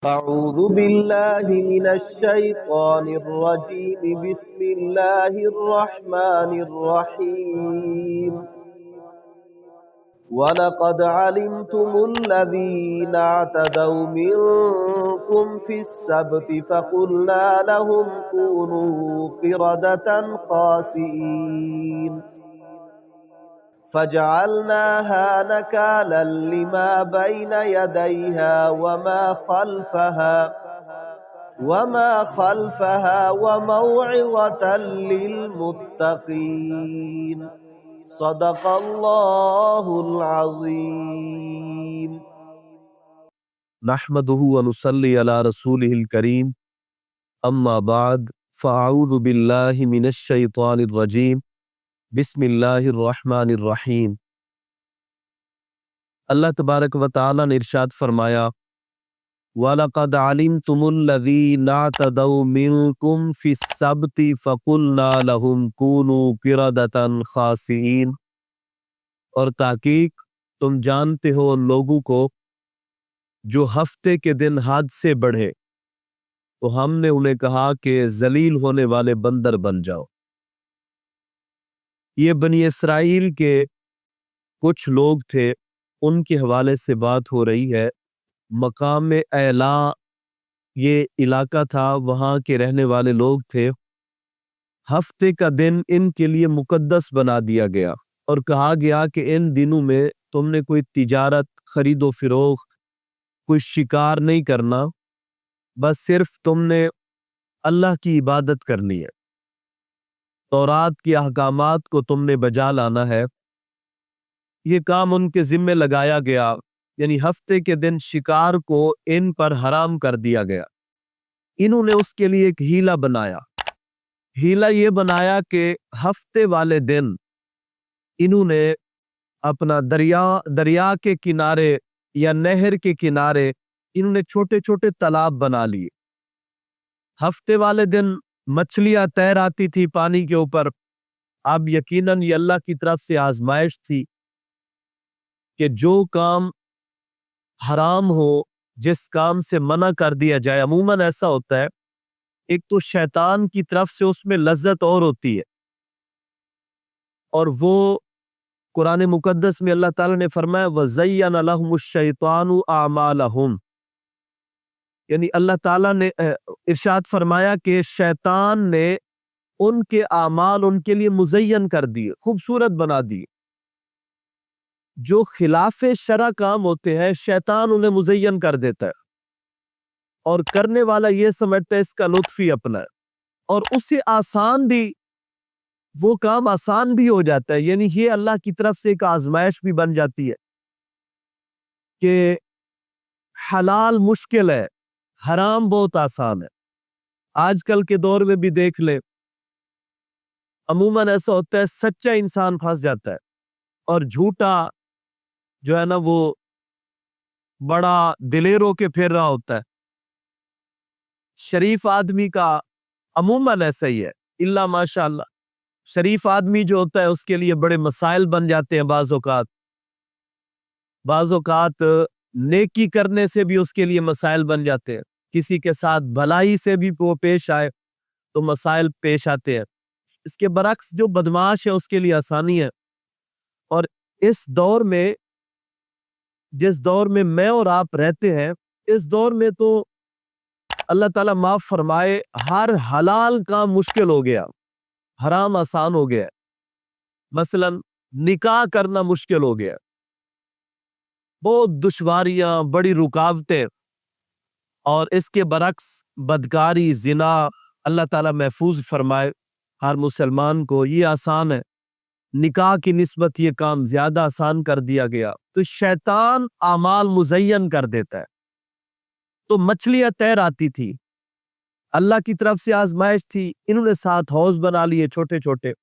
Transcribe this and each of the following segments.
أعوذ بالله من الشيطان الرجيم. بسم الله الرحمن الرحيم. ولقد علمتم الذين اعتدوا منكم في السبت فقلنا لهم كونوا قردة خاسئين فجعلناها نكالا لما بين يديها وما خلفها وموعظة للمتقين. صدق اللہ العظیم. نحمده ونصلي على رسوله الكريم اما بعد فاعوذ بالله من الشيطان الرجيم بسم اللہ الرحمن الرحیم. اللہ تبارک و تعالیٰ نے ارشاد فرمایا وَلَقَدْ عَلِمْتُمُ الَّذِينَ اعْتَدَوْا مِنْكُمْ فِي السَّبْتِ فَقُلْنَا لَهُمْ كُونُوا قِرَدَةً خَاسِئِينَ، اور تحقیق تم جانتے ہو ان لوگوں کو جو ہفتے کے دن حد سے بڑھے، تو ہم نے انہیں کہا کہ ذلیل ہونے والے بندر بن جاؤ. یہ بنی اسرائیل کے کچھ لوگ تھے، ان کے حوالے سے بات ہو رہی ہے. مقام اعلیٰ یہ علاقہ تھا، وہاں کے رہنے والے لوگ تھے. ہفتے کا دن ان کے لیے مقدس بنا دیا گیا اور کہا گیا کہ ان دنوں میں تم نے کوئی تجارت، خرید و فروخت، کوئی شکار نہیں کرنا، بس صرف تم نے اللہ کی عبادت کرنی ہے، تورات کے احکامات کو تم نے بجا لانا ہے. یہ کام ان کے ذمے لگایا گیا، یعنی ہفتے کے دن شکار کو ان پر حرام کر دیا گیا. انہوں نے اس کے لیے ایک ہیلا بنایا. ہیلا یہ بنایا کہ ہفتے والے دن انہوں نے اپنا دریا کے کنارے یا نہر کے کنارے انہوں نے چھوٹے چھوٹے تالاب بنا لیے. ہفتے والے دن مچھلیاں تیر آتی تھی پانی کے اوپر. اب یقیناً یہ اللہ کی طرف سے آزمائش تھی کہ جو کام حرام ہو، جس کام سے منع کر دیا جائے، عموماً ایسا ہوتا ہے، ایک تو شیطان کی طرف سے اس میں لذت اور ہوتی ہے، اور وہ قرآن مقدس میں اللہ تعالیٰ نے فرمایا وَزَيَّنَ لَهُمُ الشَّيْطَانُ أَعْمَالَهُمْ، یعنی اللہ تعالیٰ نے ارشاد فرمایا کہ شیطان نے ان کے اعمال ان کے لیے مزین کر دیے، خوبصورت بنا دیے. جو خلاف شرع کام ہوتے ہیں شیطان انہیں مزین کر دیتا ہے، اور کرنے والا یہ سمجھتا ہے اس کا لطف ہی اپنا ہے، اور اس سے آسان بھی وہ کام آسان بھی ہو جاتا ہے. یعنی یہ اللہ کی طرف سے ایک آزمائش بھی بن جاتی ہے کہ حلال مشکل ہے، حرام بہت آسان ہے. آج کل کے دور میں بھی دیکھ لیں، عموماً ایسا ہوتا ہے سچا انسان پھنس جاتا ہے اور جھوٹا جو ہے نا وہ بڑا دلیر ہو کے پھر رہا ہوتا ہے. شریف آدمی کا عموماً ایسا ہی ہے، الا ماشاء اللہ. شریف آدمی جو ہوتا ہے اس کے لیے بڑے مسائل بن جاتے ہیں. بعض اوقات نیکی کرنے سے بھی اس کے لیے مسائل بن جاتے ہیں، کسی کے ساتھ بھلائی سے بھی وہ پیش آئے تو مسائل پیش آتے ہیں. اس کے برعکس جو بدمعاش ہے اس کے لیے آسانی ہے. اور اس دور میں، جس دور میں میں اور آپ رہتے ہیں، اس دور میں تو اللہ تعالیٰ معاف فرمائے ہر حلال کام مشکل ہو گیا، حرام آسان ہو گیا. مثلا نکاح کرنا مشکل ہو گیا، بہت دشواریاں، بڑی رکاوٹیں. اور اس کے برعکس بدکاری، زنا، اللہ تعالیٰ محفوظ فرمائے ہر مسلمان کو، یہ آسان ہے. نکاح کی نسبت یہ کام زیادہ آسان کر دیا گیا. تو شیطان اعمال مزین کر دیتا ہے. تو مچھلیاں تیر آتی تھی، اللہ کی طرف سے آزمائش تھی. انہوں نے 7 حوض بنا لیے چھوٹے چھوٹے.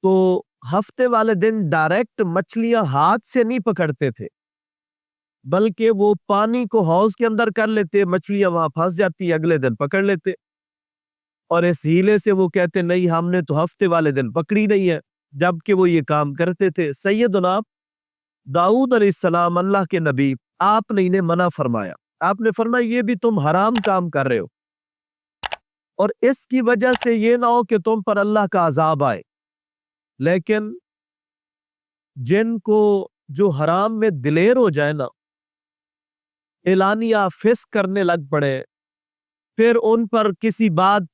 تو ہفتے والے دن ڈائریکٹ مچھلیاں ہاتھ سے نہیں پکڑتے تھے، بلکہ وہ پانی کو حوض کے اندر کر لیتے، مچھلیاں وہاں پھنس جاتی، اگلے دن پکڑ لیتے. اور اس ہیلے سے وہ کہتے نہیں ہم نے تو ہفتے والے دن پکڑی نہیں ہے، جبکہ وہ یہ کام کرتے تھے. سیدنا داؤد علیہ السلام اللہ کے نبی، آپ نے انہیں منع فرمایا. آپ نے فرمایا یہ بھی تم حرام کام کر رہے ہو، اور اس کی وجہ سے یہ نہ ہو کہ تم پر اللہ کا عذاب آئے۔ لیکن جن کو جو حرام میں دلیر ہو جائے نا، اعلانیہ فسق کرنے لگ پڑے، پھر ان پر کسی بات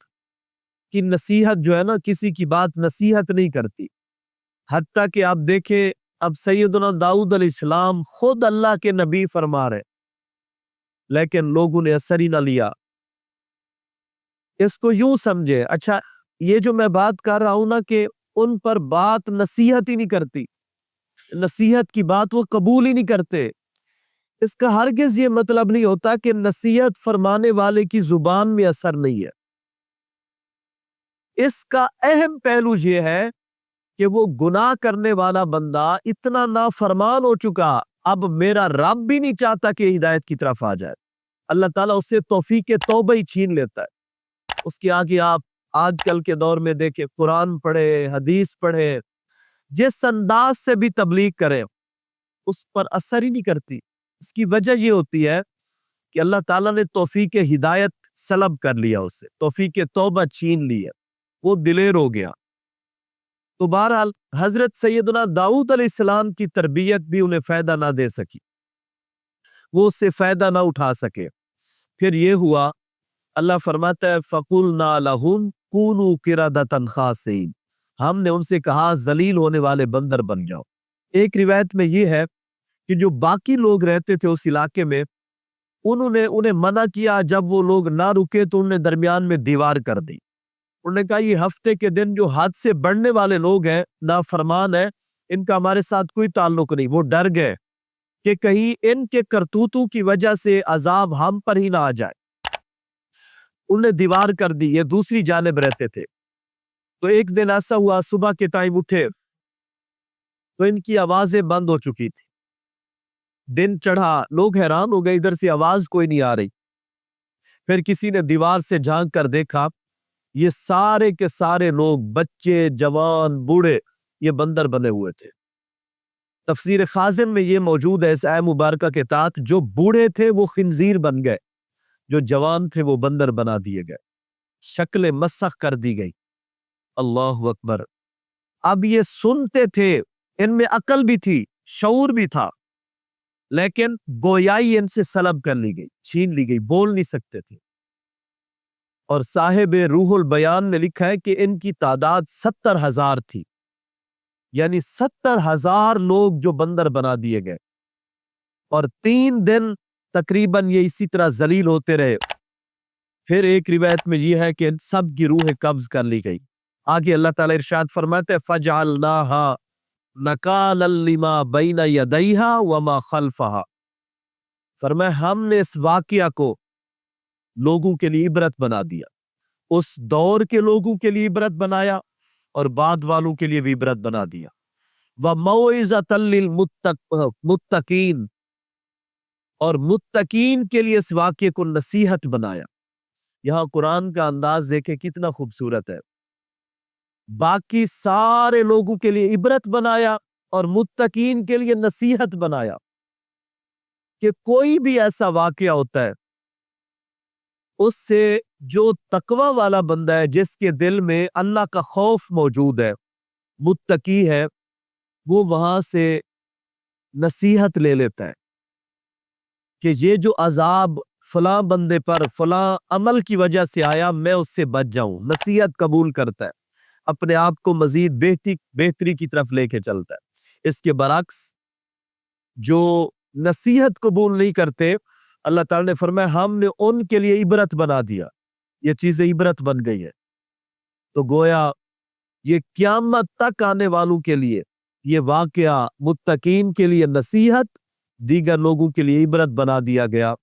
کی نصیحت جو ہے نا، کسی کی بات نصیحت نہیں کرتی۔ حتیٰ کہ آپ دیکھیں اب سیدنا داؤد علیہ السلام خود اللہ کے نبی فرما رہے، لیکن لوگوں نے اثر ہی نہ لیا۔ اس کو یوں سمجھے، اچھا یہ جو میں بات کر رہا ہوں نا کہ ان پر بات نصیحت ہی نہیں کرتی، نصیحت کی بات وہ قبول ہی نہیں کرتے، اس کا ہرگز یہ مطلب نہیں ہوتا کہ نصیحت فرمانے والے کی زبان میں اثر نہیں ہے۔ اس کا اہم پہلو یہ ہے کہ وہ گناہ کرنے والا بندہ اتنا نافرمان ہو چکا، اب میرا رب بھی نہیں چاہتا کہ ہدایت کی طرف آ جائے، اللہ تعالیٰ اسے توفیق توبہ ہی چھین لیتا ہے۔ اس کے آگے آپ آج کل کے دور میں دیکھیں، قرآن پڑھے، حدیث پڑھے، جس انداز سے بھی تبلیغ کرے اس پر اثر ہی نہیں کرتی۔ اس کی وجہ یہ ہوتی ہے کہ اللہ تعالیٰ نے توفیق ہدایت سلب کر لیا، اسے توفیق توبہ چھین لی ہے، وہ دلیر ہو گیا۔ تو بہرحال حضرت سیدنا داؤد علیہ السلام کی تربیت بھی انہیں فائدہ نہ دے سکی، وہ اس سے فائدہ نہ اٹھا سکے۔ پھر یہ ہوا، اللہ فرماتا ہے فَقُلْنَا لَهُمْ كُونُوا قِرَدَةً خَاسِئِينَ، ہم نے ان سے کہا ذلیل ہونے والے بندر بن جاؤ۔ ایک روایت میں یہ ہے کہ جو باقی لوگ رہتے تھے اس علاقے میں، انہوں نے انہیں منع کیا، جب وہ لوگ نہ رکے تو انہوں نے درمیان میں دیوار کر دی۔ انہوں نے کہا یہ ہفتے کے دن جو حد سے بڑھنے والے لوگ ہیں، نافرمان ہیں، ان کا ہمارے ساتھ کوئی تعلق نہیں۔ وہ ڈر گئے کہ کہیں ان کے کرتوتوں کی وجہ سے عذاب ہم پر ہی نہ آ جائے، انہوں نے دیوار کر دی، یہ دوسری جانب رہتے تھے۔ تو ایک دن ایسا ہوا، صبح کے ٹائم اٹھے تو ان کی آوازیں بند ہو چکی تھی، دن چڑھا، لوگ حیران ہو گئے، ادھر سے آواز کوئی نہیں آ رہی۔ پھر کسی نے دیوار سے جھانک کر دیکھا، یہ سارے کے سارے لوگ، بچے، جوان، بوڑھے، یہ بندر بنے ہوئے تھے۔ تفسیر خازن میں یہ موجود ہے اس آیت مبارکہ کے تحت، جو بوڑھے تھے وہ خنزیر بن گئے، جو جوان تھے وہ بندر بنا دیے گئے، شکل مسخ کر دی گئی۔ اللہ اکبر۔ اب یہ سنتے تھے، ان میں عقل بھی تھی، شعور بھی تھا، لیکن گویائی ان سے سلب کر لی گئی، چھین لی گئی، بول نہیں سکتے تھے۔ اور صاحب روح البیان نے لکھا ہے کہ ان کی تعداد 70,000 تھی، یعنی 70,000 لوگ جو بندر بنا دیے گئے، اور 3 دن تقریباً یہ اسی طرح ذلیل ہوتے رہے۔ پھر ایک روایت میں یہ ہے کہ ان سب کی روح قبض کر لی گئی۔ آگے اللہ تعالیٰ ارشاد فرماتے ہیں فَجْعَلْنَاهَا نَكَالًا لِمَا بَيْنَ يَدَيْهَا وَمَا خَلْفَهَا، فرمایا ہم نے اس واقعہ کو لوگوں کے لیے عبرت بنا دیا، اس دور کے لوگوں کے لیے عبرت بنایا اور بعد والوں کے لیے بھی عبرت بنا دیا۔ وَمَوْعِظَةً لِّلْمُتَّقِينَ، اور متقین کے لیے اس واقعے کو نصیحت بنایا۔ یہاں قرآن کا انداز دیکھیں کتنا خوبصورت ہے، باقی سارے لوگوں کے لیے عبرت بنایا اور متقین کے لیے نصیحت بنایا، کہ کوئی بھی ایسا واقعہ ہوتا ہے اس سے جو تقوی والا بندہ ہے، جس کے دل میں اللہ کا خوف موجود ہے، متقی ہے، وہ وہاں سے نصیحت لے لیتا ہے کہ یہ جو عذاب فلاں بندے پر فلاں عمل کی وجہ سے آیا، میں اس سے بچ جاؤں، نصیحت قبول کرتا ہے، اپنے آپ کو مزید بہتری کی طرف لے کے چلتا ہے۔ اس کے برعکس جو نصیحت قبول نہیں کرتے، اللہ تعالیٰ نے فرمایا ہم نے ان کے لیے عبرت بنا دیا، یہ چیزیں عبرت بن گئی ہے۔ تو گویا یہ قیامت تک آنے والوں کے لیے یہ واقعہ متقین کے لیے نصیحت، دیگر لوگوں کے لیے عبرت بنا دیا گیا۔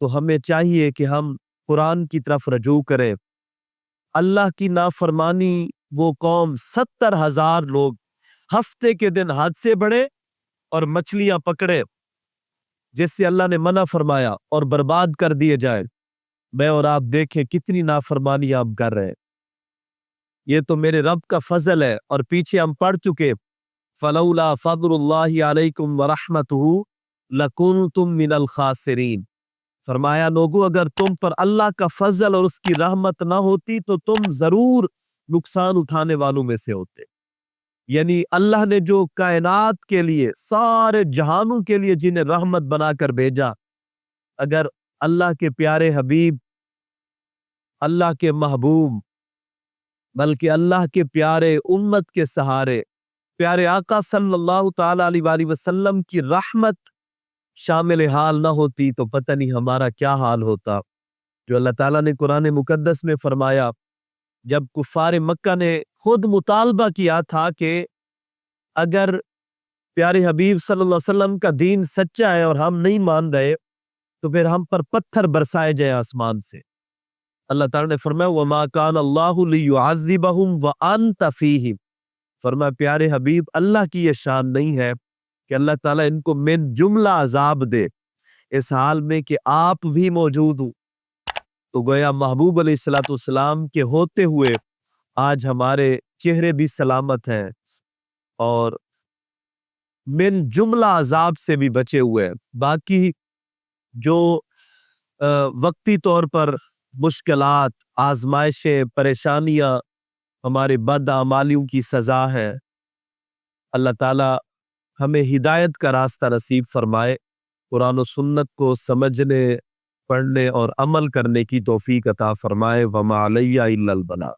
تو ہمیں چاہیے کہ ہم قرآن کی طرف رجوع کریں۔ اللہ کی نافرمانی وہ قوم 70,000 لوگ ہفتے کے دن حد سے بڑھے اور مچھلیاں پکڑے، جس سے اللہ نے منع فرمایا، اور برباد کر دیے جائے۔ میں اور آپ دیکھیں کتنی نافرمانی آپ کر رہے ہیں، یہ تو میرے رب کا فضل ہے۔ اور پیچھے ہم پڑھ چکے فَلَوْلَا فَضْلُ اللَّهِ عَلَيْكُمْ وَرَحْمَتُهُ لَكُنْتُمْ مِنَ الْخَاسِرِينَ، فرمایا لوگو اگر تم پر اللہ کا فضل اور اس کی رحمت نہ ہوتی تو تم ضرور نقصان اٹھانے والوں میں سے ہوتے. یعنی اللہ نے جو کائنات کے لیے سارے جہانوں کے لیے جنہیں رحمت بنا کر بھیجا، اگر اللہ کے پیارے حبیب، اللہ کے محبوب، بلکہ اللہ کے پیارے امت کے سہارے پیارے آقا صلی اللہ تعالی علیہ وآلہ وسلم کی رحمت شامل حال نہ ہوتی تو پتہ نہیں ہمارا کیا حال ہوتا. جو اللہ تعالیٰ نے قرآن مقدس میں فرمایا، جب کفار مکہ نے خود مطالبہ کیا تھا کہ اگر پیارے حبیب صلی اللہ علیہ وسلم کا دین سچا ہے اور ہم نہیں مان رہے تو پھر ہم پر پتھر برسائے جائیں آسمان سے. اللہ تعالیٰ نے فرمایا وَمَا كَانَ اللَّهُ لِيُعَذِّبَهُمْ وَأَنْتَ فِيهِمْ. فرمایا پیارے حبیب اللہ کی یہ شان نہیں ہے کہ اللہ تعالیٰ ان کو من جملہ عذاب دے اس حال میں کہ آپ بھی موجود ہوں. تو گویا محبوب علیہ الصلوۃ والسلام کے ہوتے ہوئے آج ہمارے چہرے بھی سلامت ہیں اور من جملہ عذاب سے بھی بچے ہوئے ہیں. باقی جو وقتی طور پر مشکلات، آزمائشیں، پریشانیاں ہمارے بد اعمالیوں کی سزا ہے، اللہ تعالیٰ ہمیں ہدایت کا راستہ نصیب فرمائے، قرآن و سنت کو سمجھنے، پڑھنے اور عمل کرنے کی توفیق عطا فرمائے. وما علیہ الا البلاغ.